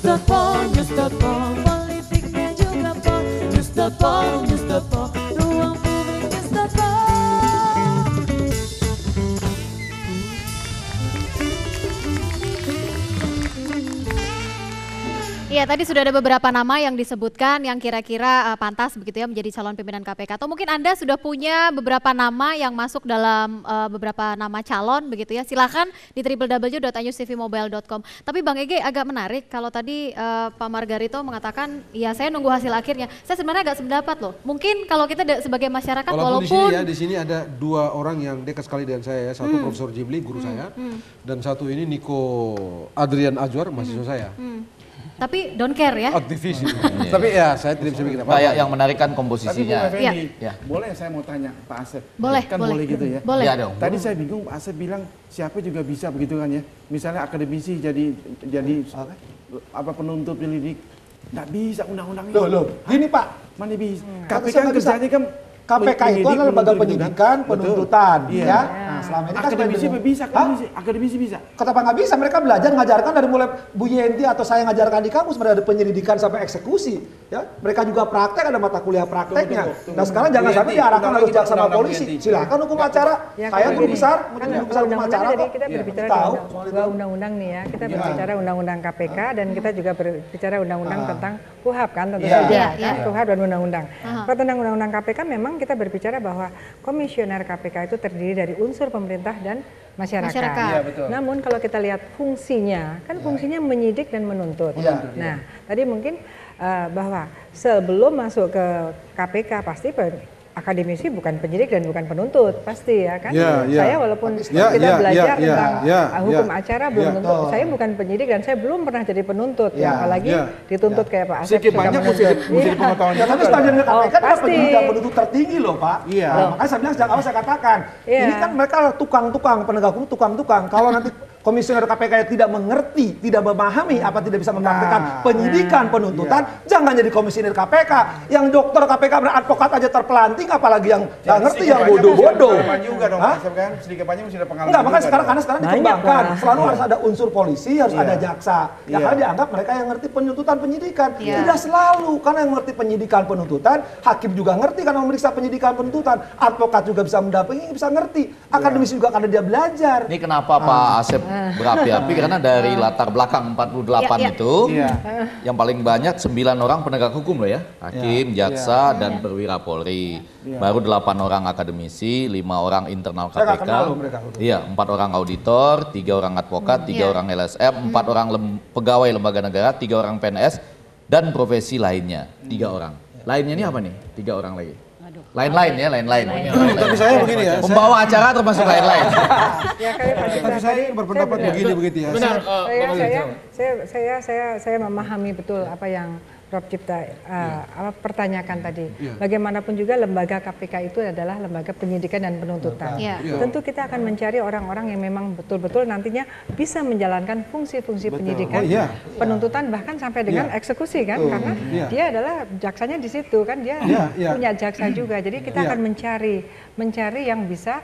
Mustopo, politiknya juga po. Mustopo, ruang publik Mustopo. Iya, tadi sudah ada beberapa nama yang disebutkan yang kira-kira pantas begitu ya menjadi calon pimpinan KPK. Atau mungkin Anda sudah punya beberapa nama yang masuk dalam beberapa nama calon begitu ya. Silahkan di www.anyustvmobile.com. Tapi Bang Ege agak menarik kalau tadi Pak Margarito mengatakan ya saya nunggu hasil akhirnya. Saya sebenarnya agak sependapat loh. Mungkin kalau kita sebagai masyarakat walaupun di sini ada dua orang yang dekat sekali dengan saya ya. Satu Profesor Jimli, guru saya, dan satu ini Niko Adrian Azwar, mahasiswa saya. tapi don't care ya. Aktivis. Tapi ya saya tidak bisa bikin apa-apa. Kayak yang menarik kan komposisinya. Tapi Bu Effendi, boleh saya mau tanya Pak Asep? Boleh, kan boleh gitu ya. Boleh. Ya dong. Tadi saya bingung Pak Asep bilang siapa juga bisa begitu kan ya. Misalnya akademisi jadi apa penuntut penyelidik. Nggak bisa undang-undangnya. Loh, gini Pak. Mana bisa? Kpk KPK kerjanya kan KPK itu adalah lembaga penyidikan, penuntutan, Iya. ya. Nah, selama ini kan akademisi bisa, akademisi bisa. Kenapa nggak bisa? Mereka belajar ngajarkan dari mulai Bu Yenti atau saya ngajarkan di kampus, mereka ada penyelidikan sampai eksekusi, ya. Mereka juga praktek, ada mata kuliah prakteknya. Nah sekarang jangan sampai diarahkan harus jaksa sama polisi. Silakan hukum acara. Saya guru besar, guru besar hukum acara jadi kok. kita berbicara dua undang-undang nih ya. Kita berbicara undang-undang KPK dan kita juga berbicara undang-undang tentang KUHP kan tentu saja. KUHP dan undang-undang. Kalau tentang undang-undang KPK memang kita berbicara bahwa komisioner KPK itu terdiri dari unsur pemerintah dan masyarakat. Iya, betul. Namun kalau kita lihat fungsinya, kan fungsinya menyidik dan menuntut. Nah, tadi mungkin bahwa sebelum masuk ke KPK pasti akademisi bukan penyidik dan bukan penuntut, pasti ya kan. Saya walaupun kita belajar tentang hukum acara belum tentu, saya bukan penyidik dan saya belum pernah jadi penuntut, apalagi dituntut kayak Pak Asep. Banyak mesti pengetahuan. Ya tapi sebagian KPK kan pasti. penyidik dan penuntut tertinggi loh Pak. Makanya saya bilang sejak awal saya katakan, ini kan mereka tukang-tukang penegak hukum, tukang-tukang. Kalau nanti komisioner KPK tidak mengerti, tidak memahami, apa tidak bisa mempraktikkan penyidikan, penuntutan, jangan jadi komisioner KPK. Yang dokter KPK beradvokat aja terpelanting, apalagi yang nggak ngerti, yang bodoh-bodoh. juga dong, kan? Sedikit banyak mesti ada pengalaman. Enggak, makanya sekarang kan? karena sekarang dikembangkan, selalu harus ada unsur polisi, harus ada jaksa. Ya karena dianggap mereka yang ngerti penuntutan penyidikan. Tidak selalu, karena yang ngerti penyidikan penuntutan, hakim juga ngerti karena memeriksa penyidikan penuntutan, advokat juga bisa mendampingi, bisa ngerti, akademisi juga karena dia belajar. Ini kenapa Pak Asep berapi-api? Karena dari latar belakang 48 itu, yang paling banyak 9 orang penegak hukum loh ya, hakim, jaksa, dan perwira Polri. Baru 8 orang akademisi, 5 orang internal KPK, 4 orang auditor, 3 orang advokat, 3 orang LSM, 4 orang pegawai lembaga negara, 3 orang PNS, dan profesi lainnya, 3 orang. Lainnya ini apa nih? 3 orang lagi. Lain-lain ya, lain-lain. Tapi saya begini ya. Pembawa acara termasuk lain-lain. Ya kali Pak Cipta, Tapi saya berpendapat begini begitu ya. Benar. saya memahami betul apa yang Prof. Cipta pertanyakan tadi. Bagaimanapun juga lembaga KPK itu adalah lembaga penyidikan dan penuntutan. Tentu kita akan mencari orang-orang yang memang betul-betul nantinya bisa menjalankan fungsi-fungsi penyidikan, penuntutan, bahkan sampai dengan eksekusi kan, karena dia adalah jaksanya di situ kan, dia punya jaksa juga. Jadi kita akan mencari yang bisa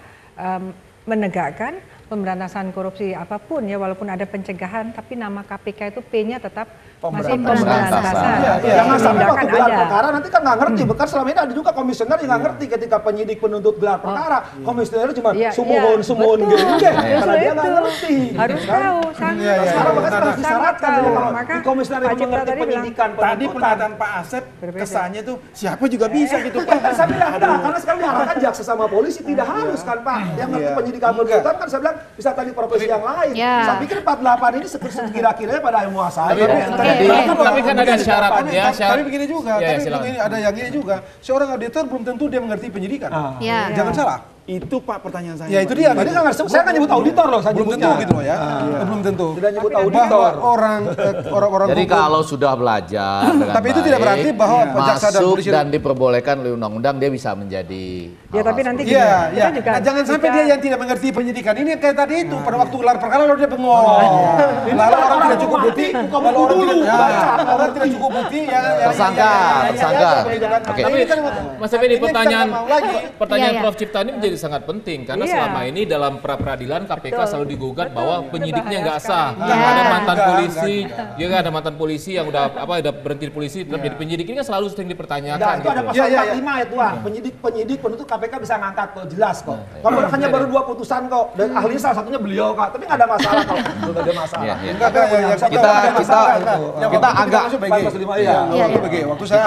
menegakkan pemberantasan korupsi apapun ya, walaupun ada pencegahan, tapi nama KPK itu P-nya tetap masih pemberantasan. Jangan sampai waktu gelar perkara nanti kan nggak ngerti. Bahkan selama ini ada juga komisioner yang nggak ngerti ketika penyidik penuntut gelar perkara. Komisioner cuma sumuhun gitu. Karena dia nggak ngerti. Harus tahu. Sekarang makanya harus disyaratkan. Maka komisioner yang mengerti penyidikan, Tadi pernyataan Pak Asep kesannya tuh siapa juga bisa gitu. Saya bilang enggak, karena sekarang diarahkan jaksa sama polisi tidak harus kan Pak. Yang ngerti penyidikan penuntutan kan saya bilang bisa tadi profesi yang lain. Saya pikir 48 ini sekira-kira pada menguasai. Tapi kan ada syarat ya. Tapi begini juga, tapi ada yang ini juga. Seorang auditor belum tentu dia mengerti penyidikan. Jangan salah. Itu Pak pertanyaan saya. Ya itu dia. Tadi nggak ngerti. Saya kan nyebut auditor loh. Belum tentu gitu loh ya. Belum tentu. Tidak nyebut auditor. Bahwa orang-orang Jadi kalau sudah belajar dengan tapi itu tidak berarti bahwa jaksa dan masuk polisi dan diperbolehkan oleh undang-undang dia bisa menjadi. Ya tapi nanti Iya, kita juga jangan sampai dia yang tidak mengerti penyidikan. Ini kayak tadi itu pada waktu gelar perkara lalu dia bengong. Lalu orang tidak cukup bukti, lalu orang tidak cukup bukti Tersangka. Oke. Tapi Mas Effendi, pertanyaan Prof. Cipta ini menjadi menjadi sangat penting karena Iya. selama ini dalam pra-peradilan KPK Betul. selalu digugat Betul. bahwa Itu penyidiknya bahaya nggak sah. sekali. Ada mantan Enggak, polisi, enggak. ya kan ada mantan polisi yang udah berhenti di polisi tetap jadi penyidik, ini kan selalu sering dipertanyakan Nah, itu ada gitu. pasal 45 ayat 2. Penyidik penuntut KPK bisa ngangkat kok, jelas kok. Kalau hanya baru 2 putusan kok, dan ahlinya salah satunya beliau kok. Tapi nggak ada masalah kok. Nggak ada masalah. Iya, iya. Enggak, enggak, Kita agak waktu saya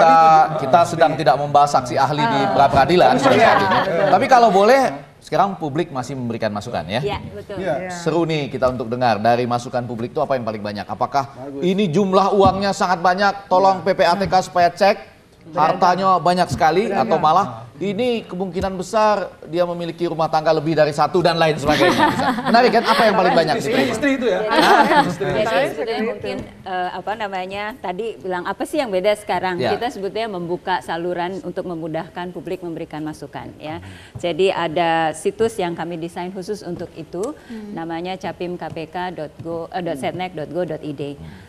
kita sedang tidak membahas saksi ahli di pra-peradilan pada saat ini. Tapi kalau boleh sekarang publik masih memberikan masukan ya. Iya, betul. Seru nih kita untuk dengar dari masukan publik itu apa yang paling banyak. Apakah ini jumlah uangnya sangat banyak, tolong PPATK supaya cek hartanya banyak sekali, atau malah ini kemungkinan besar dia memiliki rumah tangga lebih dari satu dan lain sebagainya. Menarik kan, apa yang paling banyak? Istri itu ya. Jadi sebetulnya mungkin tadi bilang apa sih yang beda sekarang? Ya. Kita sebetulnya membuka saluran untuk memudahkan publik memberikan masukan ya. Jadi ada situs yang kami desain khusus untuk itu, namanya capimkpk.setnek.go.id.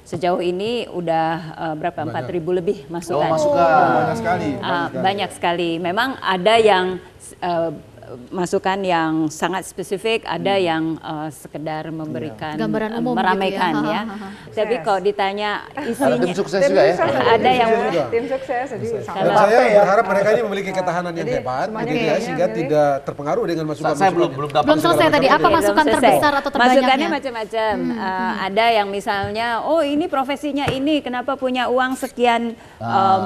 Sejauh ini udah berapa 4.000 lebih masukan. banyak sekali. Banyak sekali. Memang ada yang masukan yang sangat spesifik, ada yang sekedar memberikan Gambaran umum meramaikan gitu ya. Tapi kalau ditanya Ada isinya tim sukses juga ya. ada yang tim sukses jadi Dan saya berharap mereka ini memiliki ketahanan yang hebat, semuanya begitu ya, kayaknya sehingga milih. tidak terpengaruh dengan masukan-masukan. Saya belum dapat. Belum selesai tadi, apa masukan Belum selesai. terbesar atau terbanyaknya? Masukannya macam-macam. Ada yang misalnya, oh ini profesinya ini, kenapa punya uang sekian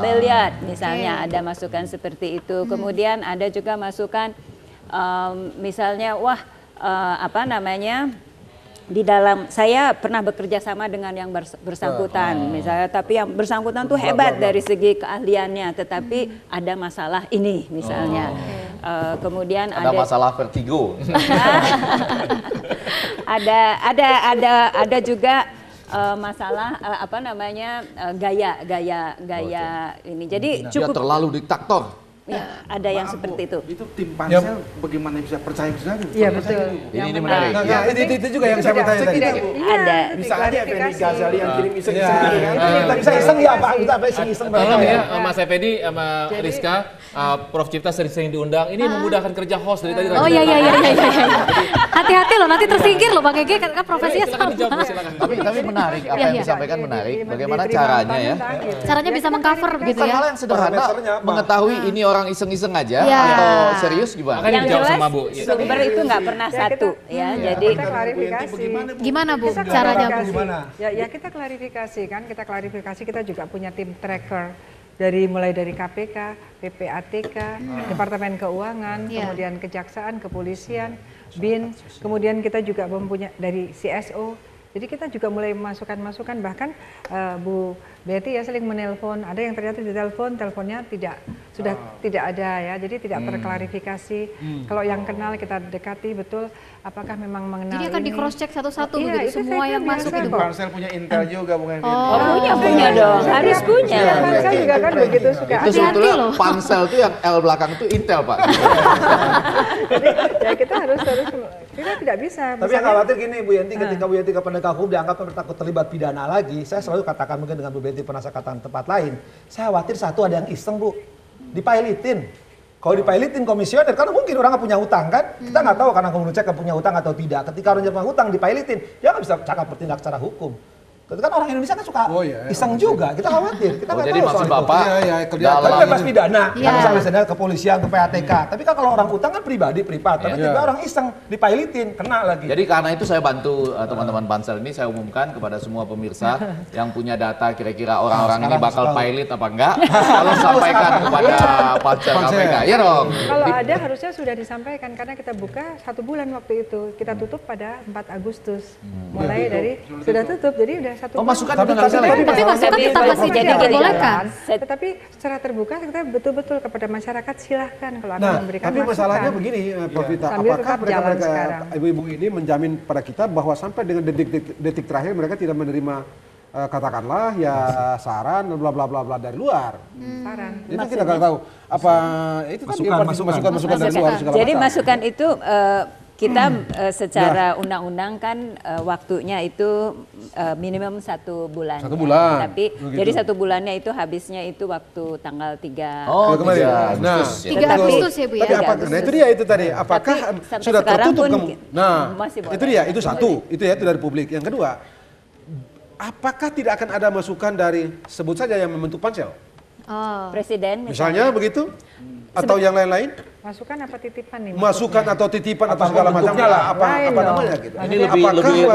miliar, misalnya ada masukan seperti itu. Kemudian ada juga masukan, misalnya, wah di dalam saya pernah bekerja sama dengan yang bersangkutan, misalnya, tapi yang bersangkutan tuh hebat dari segi keahliannya, tetapi ada masalah ini, misalnya. Kemudian Ada masalah vertigo. ada juga masalah gaya ini. Jadi Dia cukup terlalu diktator. ya, ada yang seperti itu. Itu tim pansel bagaimana bisa percaya ke saya? Iya betul. Ini menarik. Nah, itu juga yang saya mau tanya tadi. Ada. Bisa aja Effendi Ghazali yang kirim iseng-iseng Iya. gitu kan. Kita bisa iseng ya Pak, kita apa iseng-iseng Tolong bareng ya Mas Effendi sama Rizka, Prof Cipta sering-sering diundang. Ini memudahkan kerja host dari tadi. Oh iya. Hati-hati loh, nanti tersingkir loh Bang Ege, kan profesinya Silakan dijawab, sama. silakan. Tapi menarik, apa yang Iya. disampaikan menarik. Bagaimana Diterima caranya ya? mentah-mentah. Caranya bisa mengcover begitu Bukan ya. hal yang sederhana, Parameternya apa? mengetahui ini orang iseng-iseng aja Iya. atau serius gimana? Makanya Yang dijawab jelas sama Bu. sumber itu nggak pernah satu ya. Jadi Kita klarifikasi. Gimana Bu Kita caranya Bu? klarifikasi. Ya kita klarifikasi kan, kita klarifikasi, kita juga punya tim tracker mulai dari KPK, PPATK, Departemen Keuangan, Iya. kemudian Kejaksaan, Kepolisian, BIN, kemudian kita juga mempunyai dari CSO. Jadi kita juga mulai masukan-masukan, bahkan Bu Betty ya sering menelpon, ada yang ternyata ditelepon, teleponnya sudah tidak ada ya, jadi tidak terklarifikasi. Kalau yang kenal kita dekati betul, apakah memang mengenal Jadi akan ini. di cross check satu-satu Iya, begitu itu semua saya yang kira masuk biasa itu kok. Bu. Pansel punya intel juga bukan punya dong, harus punya. Ya, pansel juga kan begitu suka. Itu Hati-hati sebetulnya loh. pansel itu yang L belakang itu Intel Pak. Ya kita harus kita tidak bisa. Tapi yang khawatir gini Bu Yanti, ketika Bu Yanti ke penegak hukum dianggap takut terlibat pidana lagi, saya selalu katakan mungkin dengan Bu Betty pernah saya katakan tempat lain, saya khawatir satu ada yang iseng Bu, dipailitin. Kalau dipailitin komisioner, karena mungkin orang nggak punya hutang kan, kita nggak tahu karena kamu cek punya hutang atau tidak. Ketika orang punya hutang dipailitin, dia nggak bisa cakap bertindak secara hukum. Tapi kan orang Indonesia kan suka iseng juga, kita khawatir, kita nggak Jadi tahu maksud soal itu. Bapak Tapi dalam bebas pidana, Iya. kan misalnya misalnya kepolisian, ke PATK. Tapi kan kalau orang utang kan pribadi, privat. Tapi tiba orang iseng, dipailitin, kena lagi. Jadi karena itu saya bantu teman-teman pansel ini, saya umumkan kepada semua pemirsa yang punya data kira-kira orang-orang ini bakal pilot apa enggak, tolong sampaikan kepada pansel KPK. Ya dong. Kalau ada harusnya sudah disampaikan karena kita buka 1 bulan waktu itu, kita tutup pada 4 Agustus. Mulai dari sudah tutup, jadi udah 1 Oh bulan. masukan udah nggak bisa lagi. Tapi masukan Tapi tetap masih jadi gini, dibolehkan. Tetapi secara terbuka kita betul-betul kepada masyarakat silahkan kalau ada Nah, memberikan tapi masukan. masalahnya begini, Prof Vita, Sambil apakah tetap jalan sekarang. ibu-ibu ini menjamin pada kita bahwa sampai dengan detik terakhir mereka tidak menerima katakanlah ya saran bla bla bla bla dari luar. Saran. Itu kita nggak tahu apa itu kan masukan dari luar segala Jadi macam. masukan itu kita secara undang-undang kan waktunya itu minimum 1 bulan. 1 bulan. Tapi jadi 1 bulannya itu habisnya itu waktu tanggal 3 Oh, kemarin. 3 Nah, Agustus. 3 Agustus ya Bu ya. Tapi apakah, nah itu dia itu tadi, apakah Tapi sampai sudah sekarang tertutup pun Nah, masih boleh. itu dia, itu satu, itu ya, itu dari publik. Yang kedua, apakah tidak akan ada masukan dari, sebut saja yang membentuk pansel? Presiden Misalnya begitu? Atau yang lain-lain? Masukan apa titipan nih? Masukan atau titipan atau segala macamnya lah, apa namanya gitu. Ini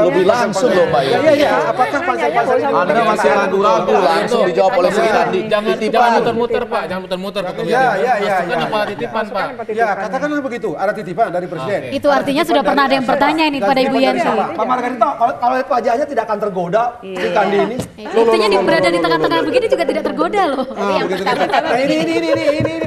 lebih langsung loh Pak ya. Iya, apakah pansel-pansel ini Anda masih ragu-ragu, langsung dijawab oleh Sri Kandi. Jangan muter-muter Pak, jangan muter-muter ketemu. Iya. Masukan apa titipan Pak? Ya, katakanlah begitu, ada titipan dari presiden. Itu artinya sudah pernah ada yang bertanya ini pada Ibu Yanti. Pak Margarito, kalau itu wajahnya tidak akan tergoda Sri Kandi ini. Buktinya berada di tengah-tengah begini juga tidak tergoda loh. Nah, ini.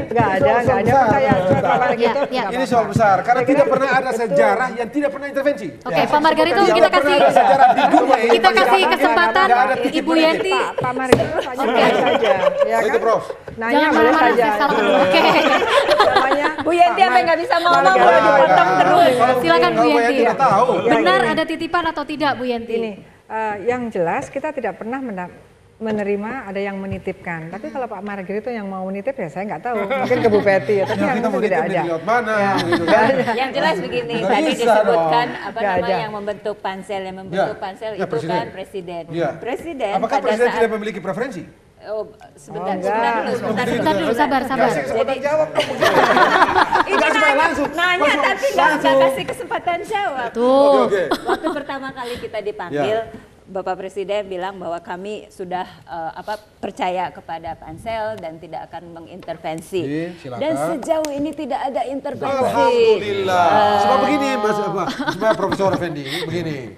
Nggak ada pertanyaan Pak Margarito. Ini soal besar, karena tidak pernah ada sejarah yang tidak pernah intervensi. Oke, Pak Margarito Tidak kita pernah kasih ada sejarah di dunia ini. kita kasih kesempatan Ibu Yanti. Pak Margarito tanya saja, ya Itu kan? Prof. Nanya Jangan boleh marah-marah saja. salah dulu. Oke. Namanya Bu Yanti apa nggak bisa ngomong Margarito. kalau dipotong terus. Silakan Bu Kalau Yanti. tidak tahu. Benar ada titipan atau tidak Bu Yanti? Ini yang jelas kita tidak pernah menerima ada yang menitipkan. Tapi kalau Pak Margarito yang mau menitip ya saya nggak tahu. Mungkin ke Bu Peti ya. Tapi yang Kita itu mau tidak nitip ada. di lewat mana Ya. gitu kan. Yang jelas begini, Nggak tadi bisa disebutkan dong. apa Nggak namanya ada. yang membentuk pansel, yang membentuk Ya. pansel Ya, itu presiden. kan presiden. Iya. Presiden Apakah pada presiden saat tidak memiliki preferensi? sebentar, enggak. Sebentar dulu, sabar. Jadi ini nanya tapi nggak kasih kesempatan jawab. Tuh. Oke. Waktu pertama kali kita dipanggil, Bapak Presiden bilang bahwa kami sudah percaya kepada pansel dan tidak akan mengintervensi. Silakan. Dan sejauh ini tidak ada intervensi. Alhamdulillah. Sebab begini Mas Profesor Effendi, begini.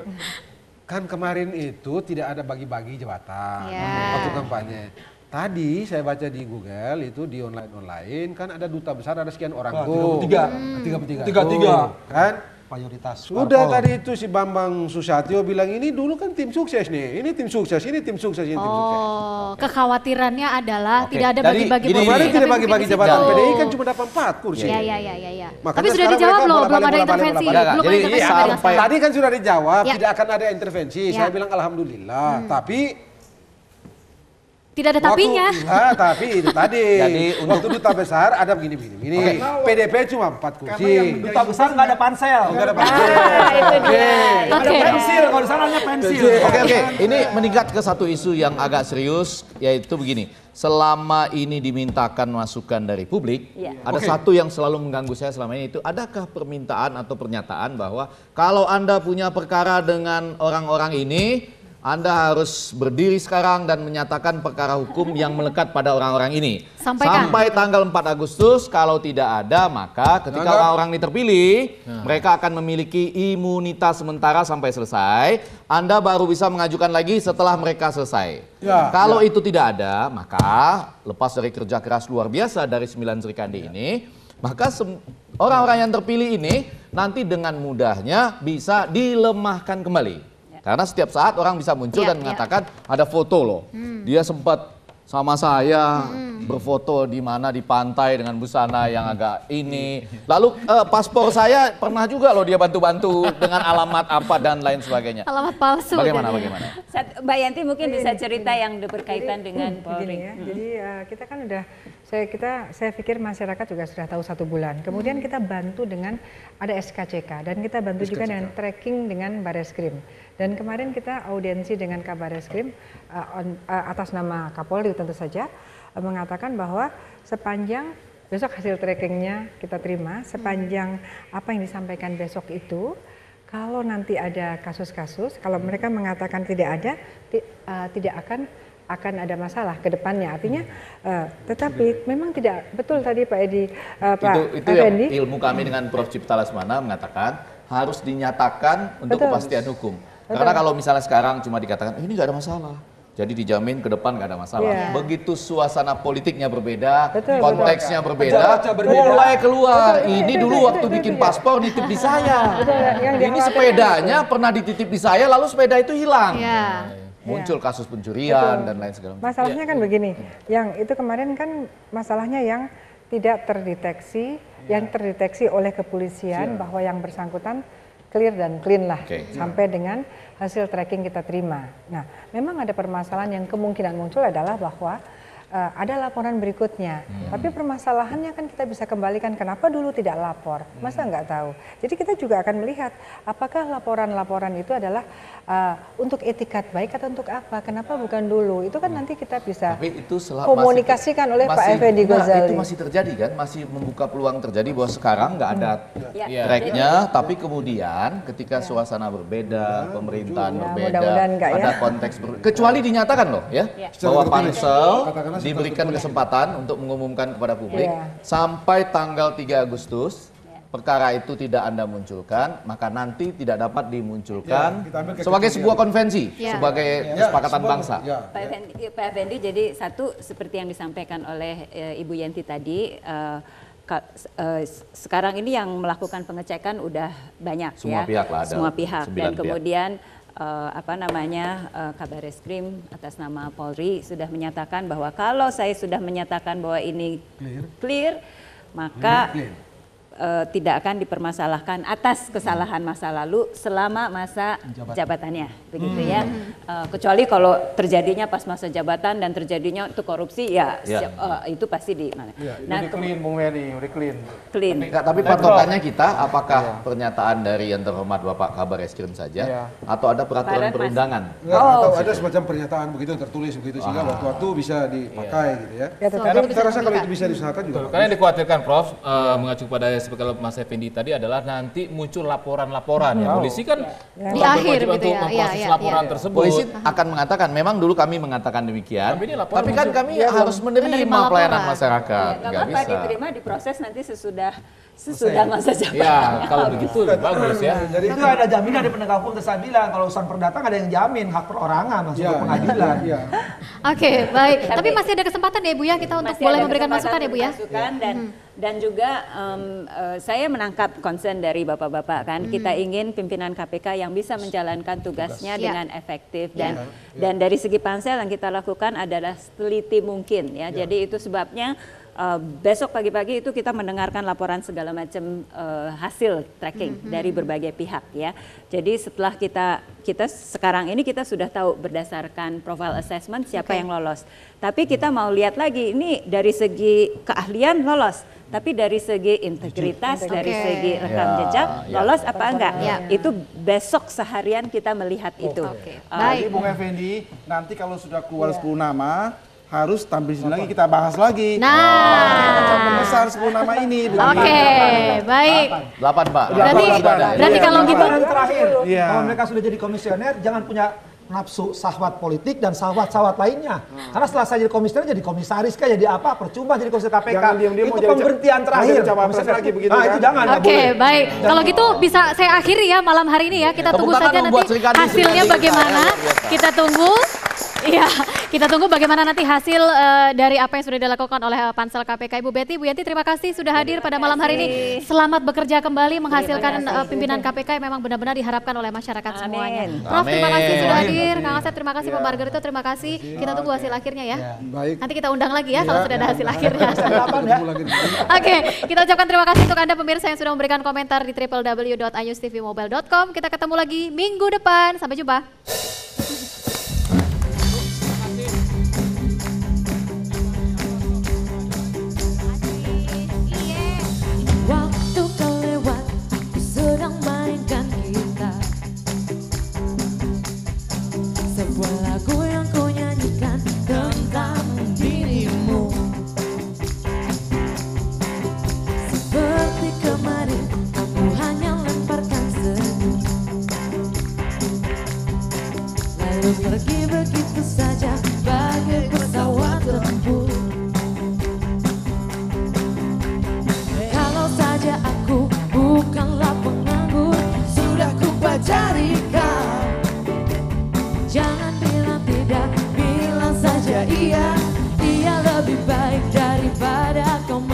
Kan kemarin itu tidak ada bagi-bagi jabatan waktu kampanye. Tadi saya baca di Google itu di online kan ada duta besar ada sekian orang tuh. 33. Kan? Mayoritas. Sudah parpol. tadi itu si Bambang Susatyo bilang ini dulu kan tim sukses nih. Ini tim sukses, ini tim sukses, ini tim sukses. Oh, kekhawatirannya adalah Oke. tidak ada Jadi, bagi-bagi gini, kursi, Kemarin tapi tidak mungkin bagi-bagi di situ. jabatan PDI kan cuma dapat 4 kursi. Iya. Makanya Tapi sudah sekarang dijawab mereka loh, belum ada bolak-balik, intervensi. bolak-balik. Belum ada Jadi, intervensi sampai- dari Nasdem. Tadi kan sudah dijawab, Ya. tidak akan ada intervensi. Ya. Saya bilang alhamdulillah. Tapi Tidak ada tapinya. tapi itu tadi. Jadi waktu duta besar ada begini. PDP cuma 4 kursi. Duta besar nggak ada pansel. Nggak ada pansel. Itu dia. Ada pensil, kalau di sana hanya pensil. Oke. Ini meningkat ke satu isu yang agak serius, yaitu begini. Selama ini dimintakan masukan dari publik, ada satu yang selalu mengganggu saya selama ini, itu adakah permintaan atau pernyataan bahwa kalau Anda punya perkara dengan orang-orang ini, Anda harus berdiri sekarang dan menyatakan perkara hukum yang melekat pada orang-orang ini. Sampaikan. Sampai tanggal 4 Agustus, kalau tidak ada, maka ketika orang-orang ini terpilih, mereka akan memiliki imunitas sementara sampai selesai. Anda baru bisa mengajukan lagi setelah mereka selesai. Kalau itu tidak ada, maka lepas dari kerja keras luar biasa dari 9 Sri Kandi ini, maka orang-orang yang terpilih ini nanti dengan mudahnya bisa dilemahkan kembali. Karena setiap saat orang bisa muncul dan mengatakan ada foto loh. Dia sempat sama saya berfoto di mana di pantai dengan busana yang agak ini. Lalu paspor saya pernah juga loh dia bantu-bantu dengan alamat apa dan lain sebagainya. Alamat palsu. Bagaimana? Mbak Yanti mungkin bisa cerita yang berkaitan dengan Polri. Ya. Jadi kita kan udah saya pikir masyarakat juga sudah tahu 1 bulan. Kemudian kita bantu dengan ada SKCK dan kita bantu juga dengan tracking dengan Bareskrim. Dan kemarin kita audiensi dengan Kabareskrim atas nama Kapolri tentu saja mengatakan bahwa sepanjang besok hasil trackingnya kita terima, sepanjang apa yang disampaikan besok itu, kalau nanti ada kasus-kasus, kalau mereka mengatakan tidak ada, tidak akan ada masalah ke depannya. Artinya, tetapi memang tidak betul tadi Pak Edi, Pak Itu yang Effendi. ilmu kami dengan Prof. Cipta Lesmana mengatakan harus dinyatakan untuk kepastian hukum. Karena kalau misalnya sekarang cuma dikatakan ini nggak ada masalah, jadi dijamin ke depan nggak ada masalah. Begitu suasana politiknya berbeda, konteksnya berbeda, mulai keluar. Ini dulu waktu bikin paspor nitip di saya. Ini sepedanya pernah dititip di saya, lalu sepeda itu hilang. Muncul kasus pencurian dan lain segala macam. Masalahnya kan begini, yang itu kemarin kan masalahnya yang tidak terdeteksi, yang terdeteksi oleh kepolisian bahwa yang bersangkutan clear dan clean lah sampai dengan hasil tracking kita terima. Nah, memang ada permasalahan yang kemungkinan muncul adalah bahwa ada laporan berikutnya, tapi permasalahannya kan kita bisa kembalikan kenapa dulu tidak lapor, masa nggak tahu. Jadi kita juga akan melihat apakah laporan-laporan itu adalah untuk etikat baik atau untuk apa, kenapa bukan dulu, itu kan nanti kita bisa komunikasikan oleh Pak Effendi Ghazali. Itu masih terjadi kan, masih membuka peluang terjadi bahwa sekarang nggak ada tracknya, tapi kemudian ketika suasana berbeda, pemerintahan berbeda, ada konteks kecuali dinyatakan loh ya, bahwa pansel diberikan kesempatan untuk mengumumkan kepada publik sampai tanggal 3 Agustus perkara itu tidak Anda munculkan, maka nanti tidak dapat dimunculkan sebagai sebuah konvensi, sebagai kesepakatan bangsa. Pak Effendi, jadi satu seperti yang disampaikan oleh Ibu Yenti tadi, sekarang ini yang melakukan pengecekan udah banyak semua pihak lah, ada semua pihak, dan kemudian Kabar Reskrim atas nama Polri sudah menyatakan bahwa kalau saya sudah menyatakan bahwa ini clear, maka tidak akan dipermasalahkan atas kesalahan masa lalu selama masa jabatannya, begitu ya. Kecuali kalau terjadinya pas masa jabatan dan terjadinya itu korupsi, itu pasti di mana. Nah, clean, Bung Ferry, udah clean. Clean. Tapi patokannya kita, apakah pernyataan dari yang terhormat Bapak Kabar Reskrim saja, atau ada peraturan perundangan? Atau ada semacam pernyataan begitu tertulis begitu sehingga waktu-waktu bisa dipakai gitu ya. Karena kita rasa kalau itu bisa diusahakan juga. Karena yang dikhawatirkan Prof, mengacu pada kalau Mas Effendi tadi adalah nanti muncul laporan-laporan ya. Polisi kan di akhir gitu untuk memproses laporan tersebut. Polisi akan mengatakan, memang dulu kami mengatakan demikian, tapi kan kami harus menerima pelayanan masyarakat. Nggak apa-apa, diterima, diproses nanti sesudah masa jabatan. Ya, kalau begitu bagus ya. Jadi itu ada jaminan dari penegak hukum, saya bilang kalau urusan perdata ada yang jamin hak perorangan masuk ke pengadilan. Oke, baik. Tapi masih ada kesempatan ya Ibu ya kita untuk boleh memberikan masukan ya Bu ya. Dan juga saya menangkap concern dari bapak-bapak kan, kita ingin pimpinan KPK yang bisa menjalankan tugasnya dengan efektif, dan dari segi pansel yang kita lakukan adalah teliti mungkin ya. Jadi itu sebabnya besok pagi-pagi itu kita mendengarkan laporan segala macam hasil tracking dari berbagai pihak ya. Jadi setelah kita sekarang ini kita sudah tahu berdasarkan profile assessment siapa yang lolos. Tapi kita mau lihat lagi ini dari segi keahlian lolos, tapi dari segi integritas, dari segi rekam jejak lolos apa enggak? Itu besok seharian kita melihat itu. Jadi Bung Effendi, nanti kalau sudah keluar 10 nama harus tampil lagi, kita bahas lagi. Besar 10 nama ini. Baik. 8 Pak. Berarti kalau gitu. Terakhir, kalau mereka sudah jadi komisioner, jangan punya nafsu syahwat politik dan syahwat-syahwat lainnya. Karena setelah saya jadi komisioner, jadi komisaris kayak jadi apa, percuma jadi komisioner KPK. Itu pemberhentian terakhir. Itu jangan. Baik. Kalau gitu bisa saya akhiri ya malam hari ini ya. Kita tunggu saja nanti hasilnya bagaimana. Kita tunggu. Iya, kita tunggu bagaimana nanti hasil dari apa yang sudah dilakukan oleh Pansel KPK. Ibu Betty, Bu Yanti, terima kasih sudah hadir pada malam hari ini. Selamat bekerja kembali menghasilkan pimpinan KPK yang memang benar-benar diharapkan oleh masyarakat semuanya. Prof, terima kasih sudah hadir. Kang Asep, terima kasih. Pak Margarito, terima kasih. Kita tunggu hasil akhirnya ya. Nanti kita undang lagi ya kalau sudah ada hasil akhirnya. Oke, kita ucapkan terima kasih untuk Anda pemirsa yang sudah memberikan komentar di www.ayustvmobile.com. Kita ketemu lagi minggu depan. Sampai jumpa. Waktu kelewat, aku sedang mainkan gitar. Sebuah lagu yang kau nyanyikan tentang dirimu. Seperti kemarin, aku hanya lemparkan senyum, lalu pergi begitu saja bagai pesawat tempur. Aku bukanlah penganggur, sudah ku pelajari kau. Jangan bilang tidak, bilang saja iya. Dia lebih baik daripada kau.